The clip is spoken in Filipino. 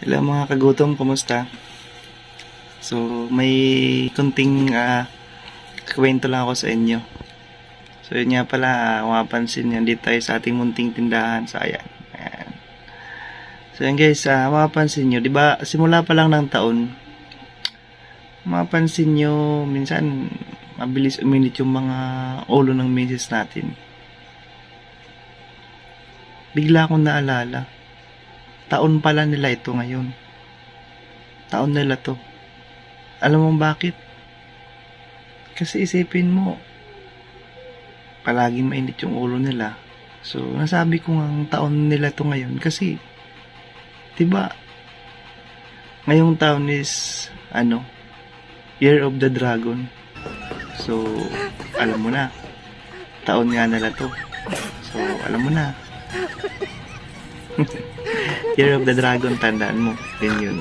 Hello mga kagutom, kumusta? So, may kunting kwento lang ako sa inyo. So, yun nga pala, mapapansin nyo, dito tayo sa ating munting tindahan. So, ayan. Ayan. So, yan guys, mapapansin nyo, di ba, simula pa lang ng taon, mapapansin nyo, minsan, mabilis uminit yung mga ulo ng misis natin. Bigla akong naalala, taon pala nila ito ngayon. Taon nila to. Alam mo bakit? Kasi isipin mo, palaging mainit yung ulo nila. So, nasabi ko nga ang taon nila to ngayon kasi, 'di ba? Ngayong taon is Year of the Dragon. So, alam mo na, taon nga nila to. So, alam mo na. Year of the Dragon, tandaan mo. Yun yun.